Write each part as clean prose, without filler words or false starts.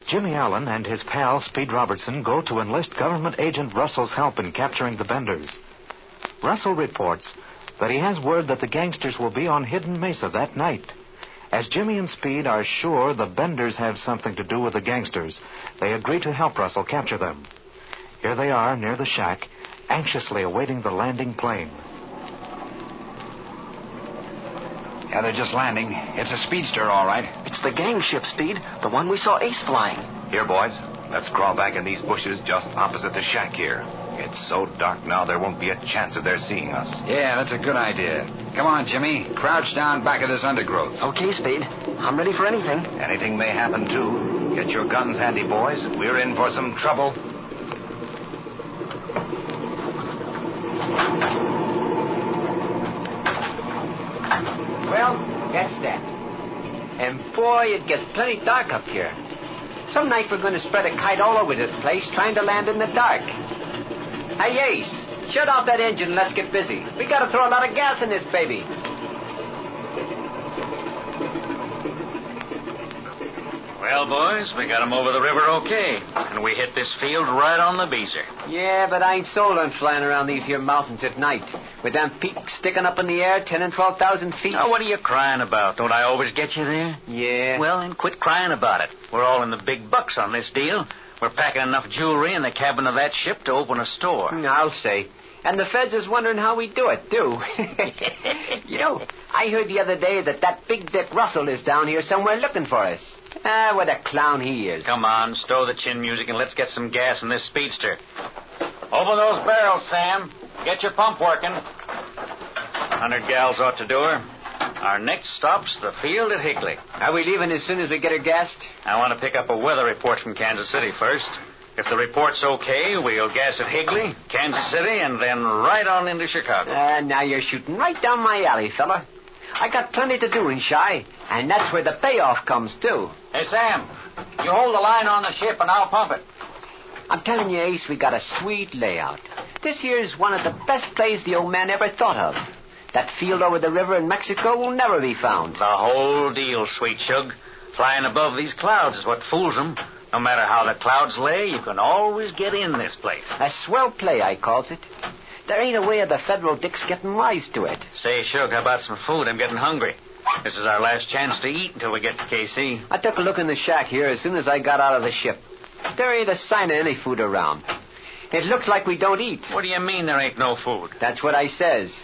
Jimmy Allen and his pal Speed Robertson go to enlist Government Agent Russell's help in capturing the Benders. Russell reports that he has word that the gangsters will be on Hidden Mesa that night. As Jimmy and Speed are sure the Benders have something to do with the gangsters, they agree to help Russell capture them. Here they are near the shack, anxiously awaiting the landing plane. Yeah, they're just landing. It's a speedster, all right. It's the gang ship, Speed. The one we saw Ace flying. Here, boys. Let's crawl back in these bushes just opposite the shack here. It's so dark now there won't be a chance of their seeing us. Yeah, that's a good idea. Come on, Jimmy. Crouch down back of this undergrowth. Okay, Speed. I'm ready for anything. Anything may happen, too. Get your guns handy, boys. We're in for some trouble. Well, that's that. And boy, it gets plenty dark up here. Some night we're going to spread a kite all over this place trying to land in the dark. Hey, Ace, shut off that engine and let's get busy. We got to throw a lot of gas in this baby. Well, boys, we got 'em over the river okay. And we hit this field right on the Beezer. Yeah, but I ain't sold on flying around these here mountains at night. With them peaks sticking up in the air 10 and 12,000 feet. Now, what are you crying about? Don't I always get you there? Yeah. Well, then quit crying about it. We're all in the big bucks on this deal. We're packing enough jewelry in the cabin of that ship to open a store. I'll say. And the feds is wondering how we do it, too. You know, I heard the other day that Big Dick Russell is down here somewhere looking for us. What a clown he is. Come on, stow the chin music and let's get some gas in this speedster. Open those barrels, Sam. Get your pump working. 100 gals ought to do her. Our next stop's the field at Higley. Are we leaving as soon as we get her gassed? I want to pick up a weather report from Kansas City first. If the report's okay, we'll gas at Higley, Kansas City, and then right on into Chicago. Now you're shooting right down my alley, fella. I got plenty to do in Chi, and that's where the payoff comes, too. Hey, Sam, you hold the line on the ship and I'll pump it. I'm telling you, Ace, we got a sweet layout. This here's one of the best plays the old man ever thought of. That field over the river in Mexico will never be found. The whole deal, sweet Shug. Flying above these clouds is what fools them. No matter how the clouds lay, you can always get in this place. A swell play, I calls it. There ain't a way of the federal dicks getting wise to it. Say, Shug, how about some food? I'm getting hungry. This is our last chance to eat until we get to KC. I took a look in the shack here as soon as I got out of the ship. There ain't a sign of any food around. It looks like we don't eat. What do you mean there ain't no food? That's what I says.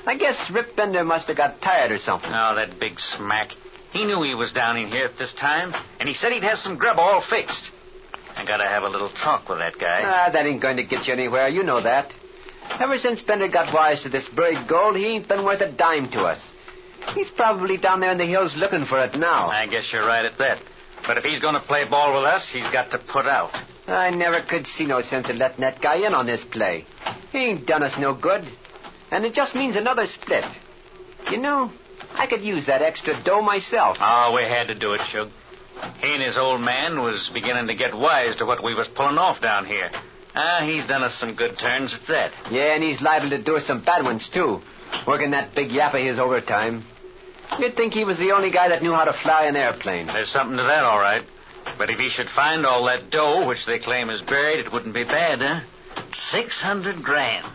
I guess Rip Bender must have got tired or something. Oh, that big smack. He knew he was down in here at this time, and he said he'd have some grub all fixed. I gotta have a little talk with that guy. That ain't going to get you anywhere. You know that. Ever since Bender got wise to this buried gold, he ain't been worth a dime to us. He's probably down there in the hills looking for it now. I guess you're right at that. But if he's going to play ball with us, he's got to put out. I never could see no sense in letting that guy in on this play. He ain't done us no good. And it just means another split. You know, I could use that extra dough myself. Oh, we had to do it, Shug. He and his old man was beginning to get wise to what we was pulling off down here. He's done us some good turns at that. Yeah, and he's liable to do us some bad ones, too. Working that big yap of his overtime. You'd think he was the only guy that knew how to fly an airplane. There's something to that, all right. But if he should find all that dough, which they claim is buried, it wouldn't be bad, huh? 600 grand.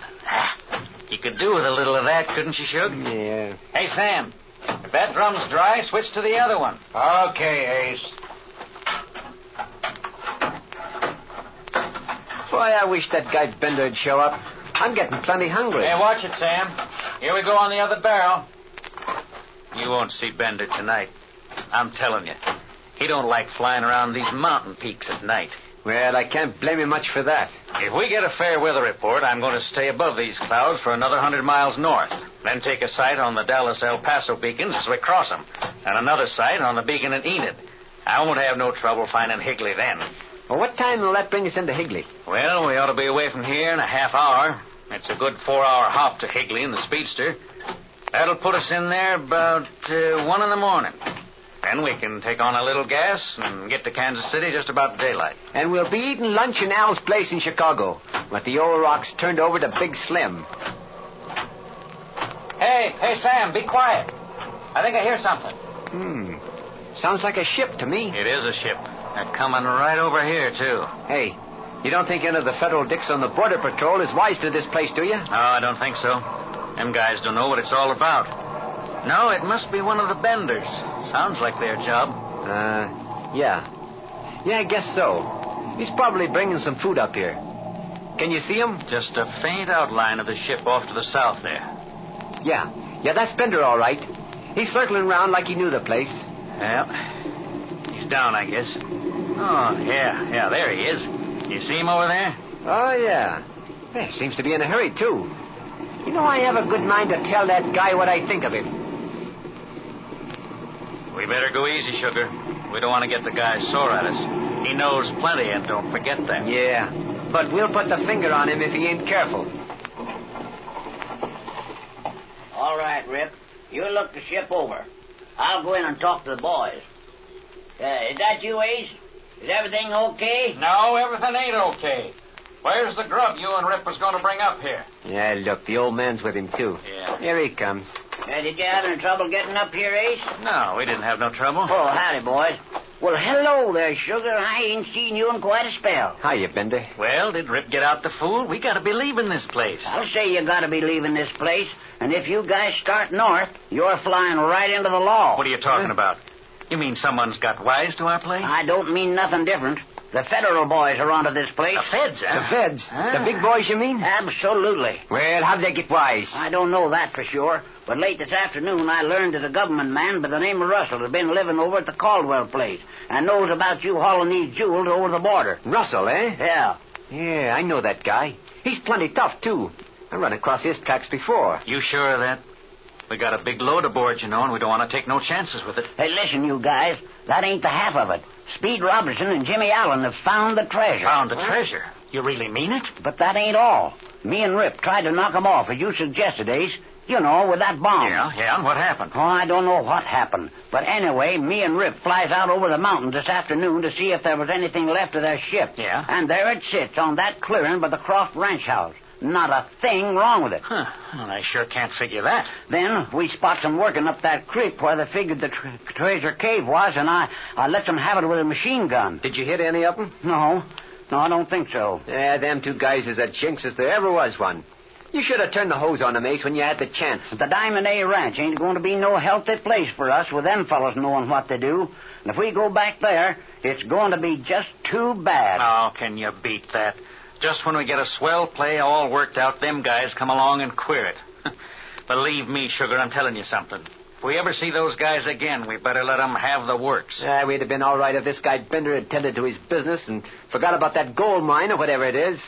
You could do with a little of that, couldn't you, Shug? Yeah. Hey, Sam, if that drum's dry, switch to the other one. Okay, Ace. Boy, I wish that guy Bender'd show up. I'm getting plenty hungry. Hey, watch it, Sam. Here we go on the other barrel. You won't see Bender tonight. I'm telling you. He don't like flying around these mountain peaks at night. Well, I can't blame him much for that. If we get a fair weather report, I'm going to stay above these clouds for another 100 miles north. Then take a sight on the Dallas-El Paso beacons as we cross them. And another sight on the beacon at Enid. I won't have no trouble finding Higley then. Well, what time will that bring us into Higley? Well, we ought to be away from here in a half hour. It's a good 4-hour hop to Higley in the speedster. That'll put us in there about 1 in the morning. Then we can take on a little gas and get to Kansas City just about daylight. And we'll be eating lunch in Al's place in Chicago. But the old rock's turned over to Big Slim. Hey, Sam, be quiet. I think I hear something. Sounds like a ship to me. It is a ship. They're coming right over here, too. Hey, you don't think any of the federal dicks on the Border Patrol is wise to this place, do you? No, I don't think so. Them guys don't know what it's all about. No, it must be one of the benders. Sounds like their job. Yeah. Yeah, I guess so. He's probably bringing some food up here. Can you see him? Just a faint outline of the ship off to the south there. Yeah. Yeah, that's Bender, all right. He's circling around like he knew the place. Well, he's down, I guess. Oh, yeah, there he is. You see him over there? Oh, yeah. He seems to be in a hurry, too. You know, I have a good mind to tell that guy what I think of him. We better go easy, Sugar. We don't want to get the guy sore at us. He knows plenty, and don't forget that. Yeah, but we'll put the finger on him if he ain't careful. All right, Rip. You look the ship over. I'll go in and talk to the boys. Is that you, Ace? Is everything okay? No, everything ain't okay. Where's the grub you and Rip was going to bring up here? Yeah, look, the old man's with him, too. Yeah. Here he comes. Did you have any trouble getting up here, Ace? No, we didn't have no trouble. Oh, howdy, boys. Well, hello there, Sugar. I ain't seen you in quite a spell. Hiya, Bender. Well, did Rip get out the food? We got to be leaving this place. I'll say you gotta be leaving this place. And if you guys start north, you're flying right into the law. What are you talking about? You mean someone's got wise to our place? I don't mean nothing different. The federal boys are onto this place. The feds, huh? The feds? The big boys, you mean? Absolutely. Well, how'd they get wise? I don't know that for sure, but late this afternoon I learned that a government man by the name of Russell has been living over at the Caldwell place and knows about you hauling these jewels over the border. Russell, eh? Yeah. Yeah, I know that guy. He's plenty tough, too. I run across his tracks before. You sure of that? We got a big load aboard, you know, and we don't want to take no chances with it. Hey, listen, you guys. That ain't the half of it. Speed Robertson and Jimmy Allen have found the treasure. Found the treasure? You really mean it? But that ain't all. Me and Rip tried to knock 'em off, as you suggested, Ace. You know, with that bomb. Yeah, and what happened? Oh, I don't know what happened. But anyway, me and Rip flies out over the mountains this afternoon to see if there was anything left of their ship. Yeah? And there it sits on that clearing by the Croft Ranch house. Not a thing wrong with it. Huh. Well, I sure can't figure that. Then we spots them working up that creek where they figured the treasure cave was, and I let them have it with a machine gun. Did you hit any of them? No, I don't think so. Yeah, them two guys is a jinx if there ever was one. You should have turned the hose on them, Ace, when you had the chance. The Diamond A Ranch ain't going to be no healthy place for us with them fellas knowing what they do. And if we go back there, it's going to be just too bad. Oh, can you beat that? Just when we get a swell play all worked out, them guys come along and queer it. Believe me, Sugar, I'm telling you something. If we ever see those guys again, we better let them have the works. We'd have been all right if this guy Bender had tended to his business and forgot about that gold mine or whatever it is.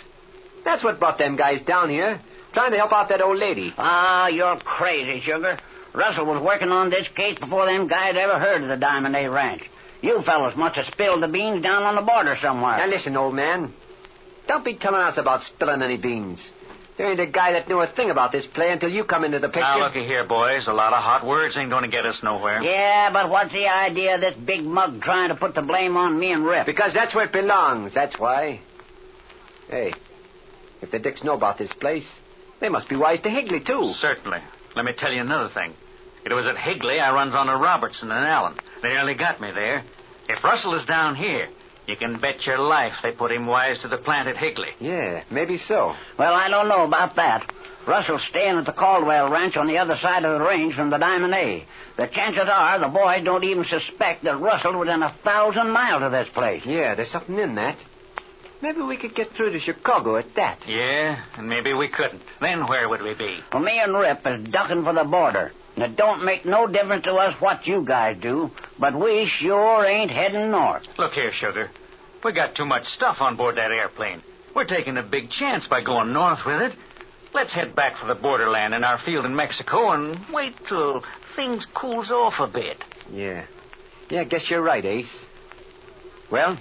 That's what brought them guys down here, trying to help out that old lady. Ah, you're crazy, Sugar. Russell was working on this case before them guys ever heard of the Diamond A Ranch. You fellas must have spilled the beans down on the border somewhere. Now, listen, old man. Don't be telling us about spilling any beans. There ain't a guy that knew a thing about this play until you come into the picture. Now, looky here, boys. A lot of hot words ain't going to get us nowhere. Yeah, but what's the idea of this big mug trying to put the blame on me and Rip? Because that's where it belongs, that's why. Hey, if the dicks know about this place, they must be wise to Higley, too. Certainly. Let me tell you another thing. It was at Higley I runs on to Robertson and Allen. They nearly got me there. If Russell is down here, you can bet your life they put him wise to the plant at Higley. Yeah, maybe so. Well, I don't know about that. Russell's staying at the Caldwell Ranch on the other side of the range from the Diamond A. The chances are the boys don't even suspect that Russell was within 1,000 miles of this place. Yeah, there's something in that. Maybe we could get through to Chicago at that. Yeah, and maybe we couldn't. Then where would we be? Well, me and Rip is ducking for the border. And it don't make no difference to us what you guys do, but we sure ain't heading north. Look here, Sugar. We got too much stuff on board that airplane. We're taking a big chance by going north with it. Let's head back for the borderland in our field in Mexico and wait till things cools off a bit. Yeah, I guess you're right, Ace. Well,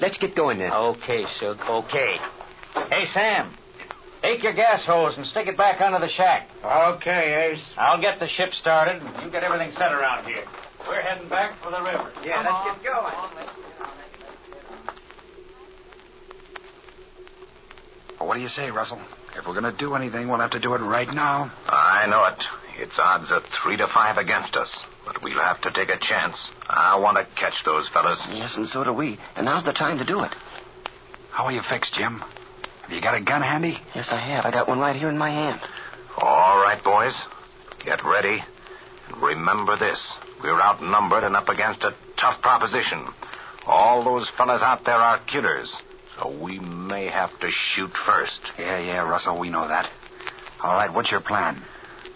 let's get going then. Okay, Sug, okay. Hey, Sam, take your gas hose and stick it back under the shack. Okay, Ace. I'll get the ship started, and you get everything set around here. We're heading back for the river. Yeah, let's get going. Well, what do you say, Russell? If we're going to do anything, we'll have to do it right now. I know it. It's odds of 3 to 5 against us. But we'll have to take a chance. I want to catch those fellas. Yes, and so do we. And now's the time to do it. How are you fixed, Jim? Have you got a gun handy? Yes, I have. I got one right here in my hand. All right, boys. Get ready. And remember this. We're outnumbered and up against a tough proposition. All those fellas out there are killers, so we may have to shoot first. Yeah, Russell, we know that. All right, what's your plan?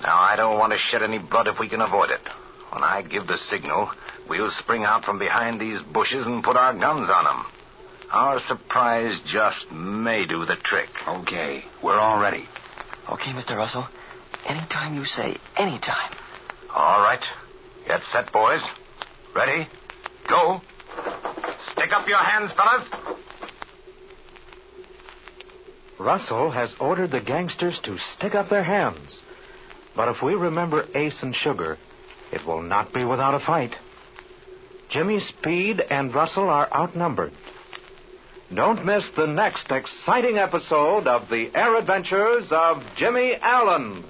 Now, I don't want to shed any blood if we can avoid it. When I give the signal, we'll spring out from behind these bushes and put our guns on them. Our surprise just may do the trick. Okay, we're all ready. Okay, Mr. Russell. Anytime you say, anytime. All right. Get set, boys. Ready? Go. Stick up your hands, fellas. Russell has ordered the gangsters to stick up their hands. But if we remember Ace and Sugar, it will not be without a fight. Jimmy, Speed, and Russell are outnumbered. Don't miss the next exciting episode of The Air Adventures of Jimmy Allen.